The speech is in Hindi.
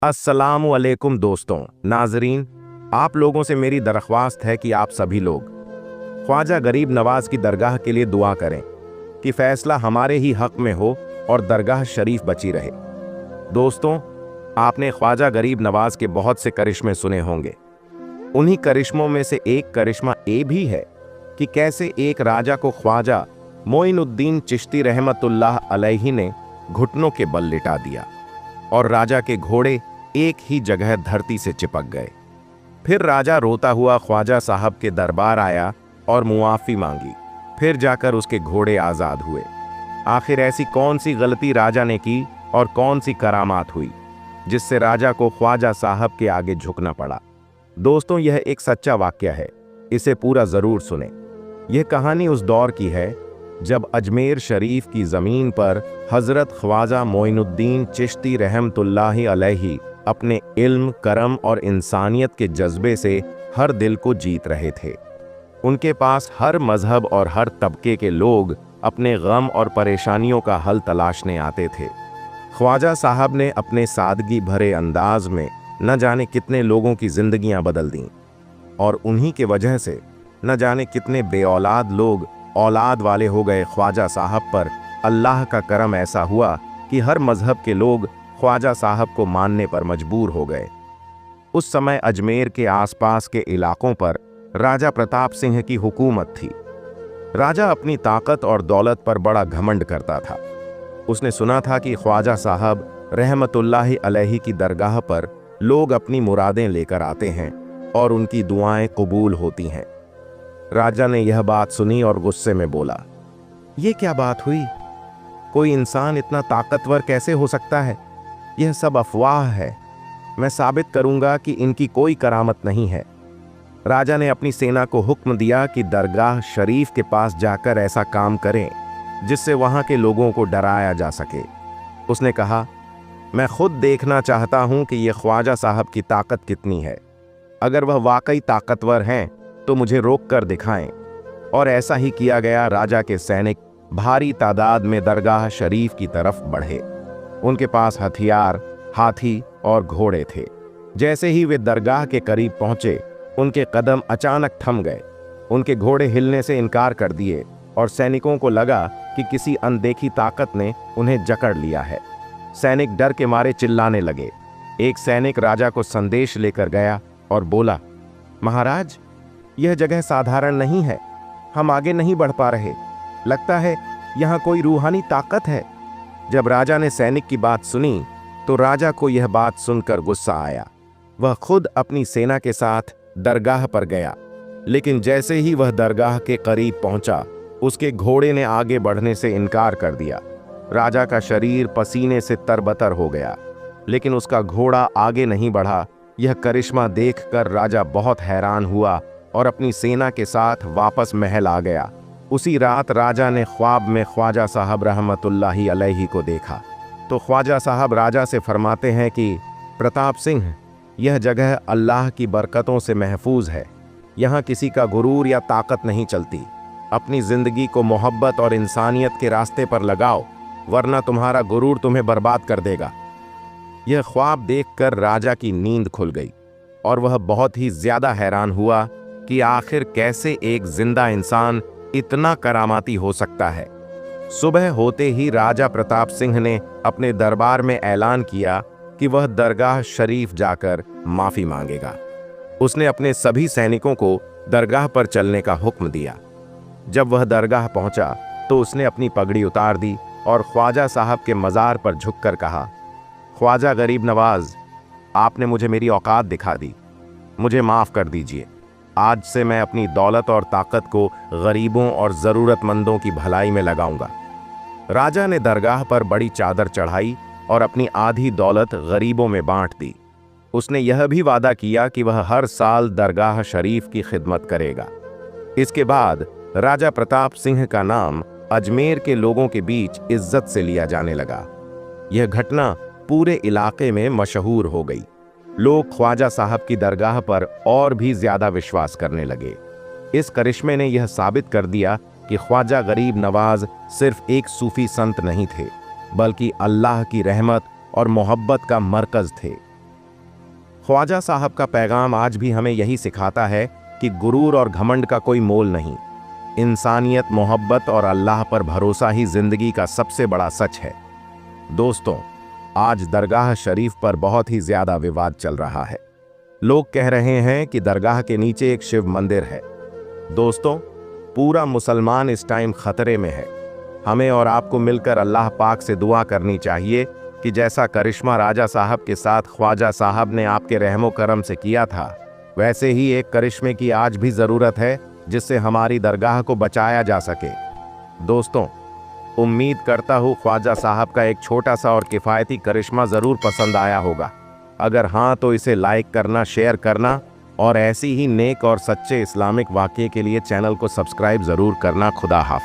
अस्सलामु अलैकुम दोस्तों नाजरीन, आप लोगों से मेरी दरख्वास्त है कि आप सभी लोग ख्वाजा गरीब नवाज की दरगाह के लिए दुआ करें कि फैसला हमारे ही हक में हो और दरगाह शरीफ बची रहे। दोस्तों, आपने ख्वाजा गरीब नवाज के बहुत से करिश्मे सुने होंगे। उन्हीं करिश्मों में से एक करिश्मा ये भी है कि कैसे एक राजा को ख्वाजा मोइनुद्दीन चिश्ती रहमतुल्लाह अलैहि ने घुटनों के बल लिटा दिया और राजा के घोड़े एक ही जगह धरती से चिपक गए। फिर राजा रोता हुआ ख्वाजा साहब के दरबार आया और मुआफ़ी मांगी। फिर जाकर उसके घोड़े आज़ाद हुए। आखिर ऐसी कौन सी गलती राजा ने की और कौन सी करामात हुई जिससे राजा को ख्वाजा साहब के आगे झुकना पड़ा? दोस्तों, यह एक सच्चा वाक़या है, इसे पूरा ज़रूर सुने। यह कहानी उस दौर की है जब अजमेर शरीफ की ज़मीन पर हज़रत ख्वाजा मोइनुद्दीन चिश्ती रहमतुल्लाहि अलैहि अपने इल्म, करम और इंसानियत के जज्बे से हर दिल को जीत रहे थे। उनके पास हर मजहब और हर तबके के लोग अपने गम और परेशानियों का हल तलाशने आते थे। ख्वाजा साहब ने अपने सादगी भरे अंदाज में न जाने कितने लोगों की जिंदगियां बदल दीं और उन्हीं के वजह से न जाने कितने बेऔलाद लोग औलाद वाले हो गए। ख्वाजा साहब पर अल्लाह का करम ऐसा हुआ कि हर मजहब के लोग ख्वाजा साहब को मानने पर मजबूर हो गए। उस समय अजमेर के आसपास के इलाकों पर राजा प्रताप सिंह की हुकूमत थी। राजा अपनी ताकत और दौलत पर बड़ा घमंड करता था। उसने सुना था कि ख्वाजा साहब रहमतुल्लाहि अलैहि की दरगाह पर लोग अपनी मुरादें लेकर आते हैं और उनकी दुआएं कबूल होती हैं। राजा ने यह बात सुनी और गुस्से में बोला, ये क्या बात हुई? कोई इंसान इतना ताकतवर कैसे हो सकता है? यह सब अफवाह है। मैं साबित करूंगा कि इनकी कोई करामत नहीं है। राजा ने अपनी सेना को हुक्म दिया कि दरगाह शरीफ के पास जाकर ऐसा काम करें जिससे वहां के लोगों को डराया जा सके। उसने कहा, मैं खुद देखना चाहता हूं कि यह ख्वाजा साहब की ताकत कितनी है। अगर वह वाकई ताकतवर हैं तो मुझे रोक कर दिखाएं। और ऐसा ही किया गया। राजा के सैनिक भारी तादाद में दरगाह शरीफ की तरफ बढ़े। उनके पास हथियार, हाथी और घोड़े थे। जैसे ही वे दरगाह के करीब पहुंचे, उनके कदम अचानक थम गए। उनके घोड़े हिलने से इनकार कर दिए और सैनिकों को लगा कि किसी अनदेखी ताकत ने उन्हें जकड़ लिया है। सैनिक डर के मारे चिल्लाने लगे। एक सैनिक राजा को संदेश लेकर गया और बोला, महाराज, यह जगह साधारण नहीं है। हम आगे नहीं बढ़ पा रहे। लगता है यहाँ कोई रूहानी ताकत है। जब राजा ने सैनिक की बात सुनी तो राजा को यह बात सुनकर गुस्सा आया। वह खुद अपनी सेना के साथ दरगाह पर गया, लेकिन जैसे ही वह दरगाह के करीब पहुंचा, उसके घोड़े ने आगे बढ़ने से इनकार कर दिया। राजा का शरीर पसीने से तरबतर हो गया, लेकिन उसका घोड़ा आगे नहीं बढ़ा। यह करिश्मा देखकर राजा बहुत हैरान हुआ और अपनी सेना के साथ वापस महल आ गया। उसी रात राजा ने ख्वाब में ख्वाजा साहब रहमतुल्लाहि अलैहि को देखा तो ख्वाजा साहब राजा से फरमाते हैं कि प्रताप सिंह, यह जगह अल्लाह की बरकतों से महफूज है। यहाँ किसी का गुरूर या ताकत नहीं चलती। अपनी जिंदगी को मोहब्बत और इंसानियत के रास्ते पर लगाओ, वरना तुम्हारा गुरूर तुम्हें बर्बाद कर देगा। यह ख्वाब देखकर राजा की नींद खुल गई और वह बहुत ही ज्यादा हैरान हुआ कि आखिर कैसे एक जिंदा इंसान इतना करामाती हो सकता है। सुबह होते ही राजा प्रताप सिंह ने अपने दरबार में ऐलान किया कि वह दरगाह शरीफ जाकर माफी मांगेगा। उसने अपने सभी सैनिकों को दरगाह पर चलने का हुक्म दिया। जब वह दरगाह पहुंचा तो उसने अपनी पगड़ी उतार दी और ख्वाजा साहब के मज़ार पर झुककर कहा, ख्वाजा गरीब नवाज, आपने मुझे मेरी औकात दिखा दी। मुझे माफ़ कर दीजिए। आज से मैं अपनी दौलत और ताकत को गरीबों और ज़रूरतमंदों की भलाई में लगाऊंगा। राजा ने दरगाह पर बड़ी चादर चढ़ाई और अपनी आधी दौलत गरीबों में बांट दी। उसने यह भी वादा किया कि वह हर साल दरगाह शरीफ की खिदमत करेगा। इसके बाद राजा प्रताप सिंह का नाम अजमेर के लोगों के बीच इज्जत से लिया जाने लगा। यह घटना पूरे इलाके में मशहूर हो गई। लोग ख्वाजा साहब की दरगाह पर और भी ज्यादा विश्वास करने लगे। इस करिश्मे ने यह साबित कर दिया कि ख्वाजा गरीब नवाज सिर्फ एक सूफी संत नहीं थे, बल्कि अल्लाह की रहमत और मोहब्बत का मरकज थे। ख्वाजा साहब का पैगाम आज भी हमें यही सिखाता है कि गुरूर और घमंड का कोई मोल नहीं। इंसानियत, मोहब्बत और अल्लाह पर भरोसा ही जिंदगी का सबसे बड़ा सच है। दोस्तों, आज दरगाह शरीफ पर बहुत ही ज्यादा विवाद चल रहा है। लोग कह रहे हैं कि दरगाह के नीचे एक शिव मंदिर है। दोस्तों, पूरा मुसलमान इस टाइम खतरे में है। हमें और आपको मिलकर अल्लाह पाक से दुआ करनी चाहिए कि जैसा करिश्मा राजा साहब के साथ ख्वाजा साहब ने आपके रहमो करम से किया था, वैसे ही एक करिश्मे की आज भी ज़रूरत है जिससे हमारी दरगाह को बचाया जा सके। दोस्तों, उम्मीद करता हूँ ख्वाजा साहब का एक छोटा सा और किफ़ायती करिश्मा ज़रूर पसंद आया होगा। अगर हाँ तो इसे लाइक करना, शेयर करना और ऐसी ही नेक और सच्चे इस्लामिक वाक़ये के लिए चैनल को सब्सक्राइब ज़रूर करना। खुदा हाफ़िज़।